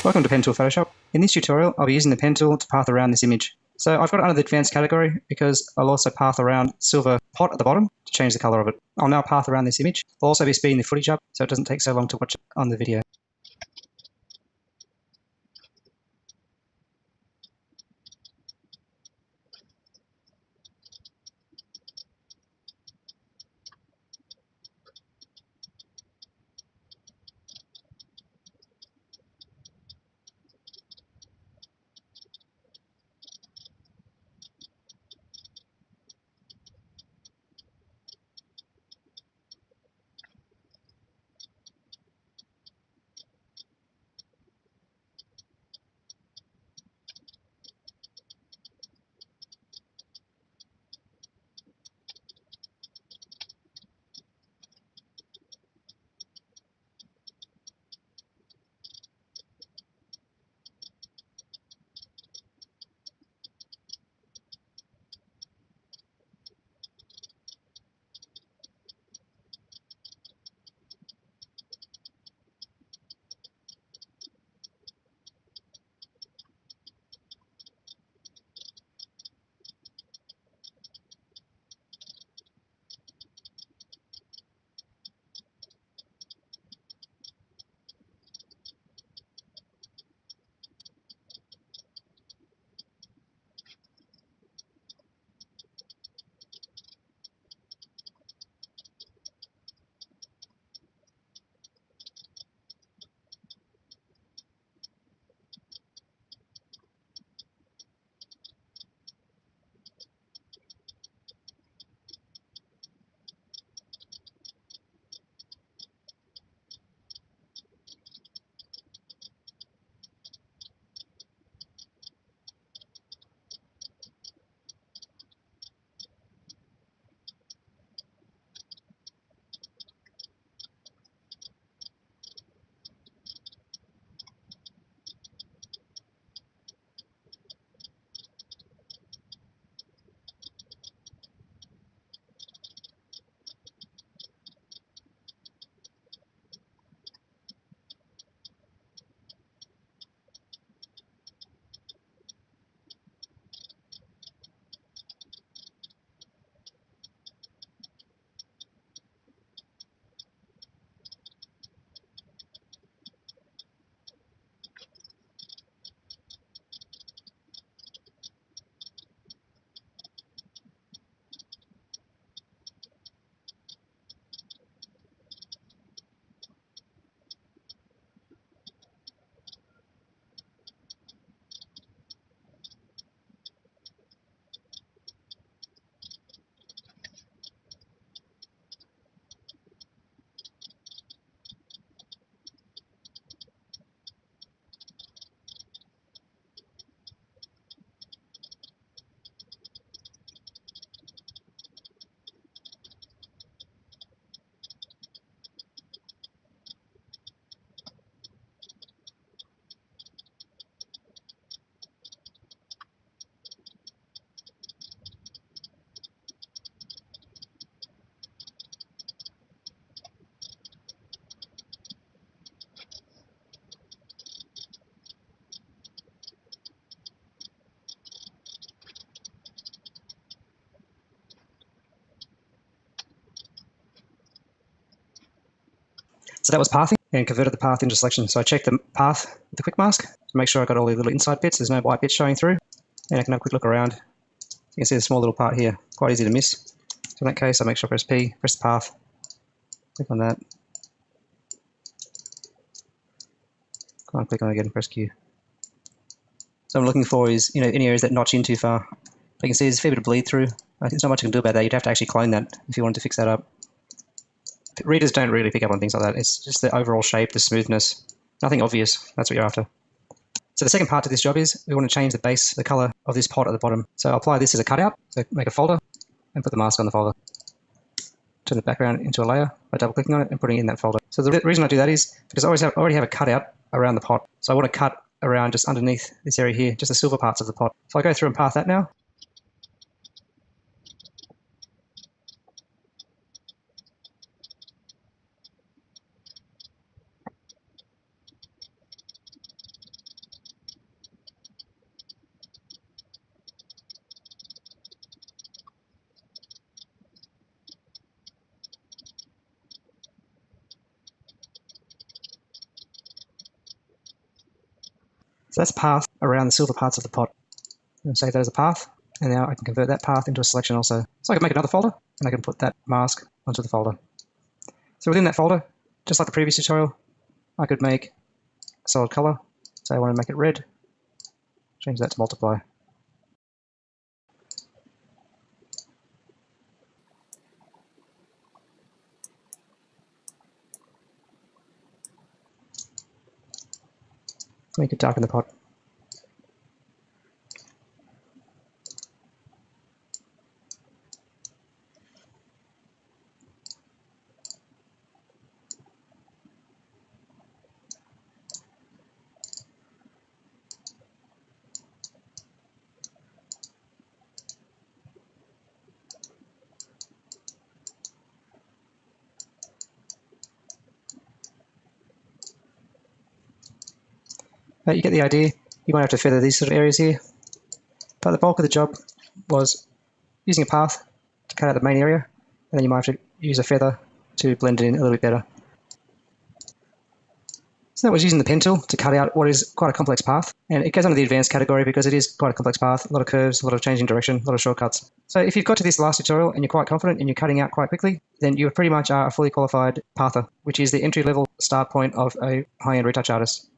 Welcome to Pen Tool Photoshop. In this tutorial, I'll be using the pen tool to path around this image. So I've got it under the advanced category because I'll also path around silver pot at the bottom to change the color of it. I'll now path around this image. I'll also be speeding the footage up so it doesn't take so long to watch it on the video. So that was pathing and converted the path into selection. So I checked the path with the quick mask to make sure I got all the little inside bits. There's no white bits showing through. And I can have a quick look around. You can see the small little part here, quite easy to miss. So in that case, I make sure I press P, press the path, click on that. Come on, click on it again, press Q. So what I'm looking for is, any areas that notch in too far. You can see there's a fair bit of bleed through. I think there's not much I can do about that. You'd have to actually clone that if you wanted to fix that up. Readers don't really pick up on things like that. It's just the overall shape, the smoothness. Nothing obvious. That's what you're after. So the second part to this job is we want to change the base, the color of this pot at the bottom. So I'll apply this as a cutout. So make a folder and put the mask on the folder. Turn the background into a layer by double clicking on it and putting it in that folder. So the reason I do that is because I already have a cutout around the pot. So I want to cut around just underneath this area here, just the silver parts of the pot. So I go through and path that now. So that's a path around the silver parts of the pot. I'm going to save that as a path, and now I can convert that path into a selection also. So I can make another folder, and I can put that mask onto the folder. So within that folder, just like the previous tutorial, I could make a solid color. So I want to make it red, change that to multiply. Make it darken the pot. You get the idea. You won't have to feather these sort of areas here. But the bulk of the job was using a path to cut out the main area, and then you might have to use a feather to blend it in a little bit better. So that was using the pen tool to cut out what is quite a complex path, and it goes under the advanced category because it is quite a complex path, a lot of curves, a lot of changing direction, a lot of shortcuts. So if you've got to this last tutorial and you're quite confident and you're cutting out quite quickly, then you pretty much are a fully qualified pather, which is the entry-level start point of a high-end retouch artist.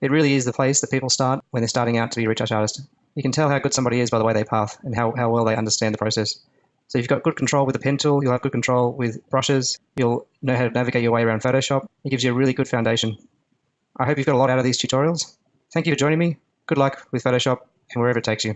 It really is the place that people start when they're starting out to be a retouch artist. You can tell how good somebody is by the way they path and how well they understand the process. So if you've got good control with the pen tool, you'll have good control with brushes, you'll know how to navigate your way around Photoshop. It gives you a really good foundation. I hope you've got a lot out of these tutorials. Thank you for joining me. Good luck with Photoshop and wherever it takes you.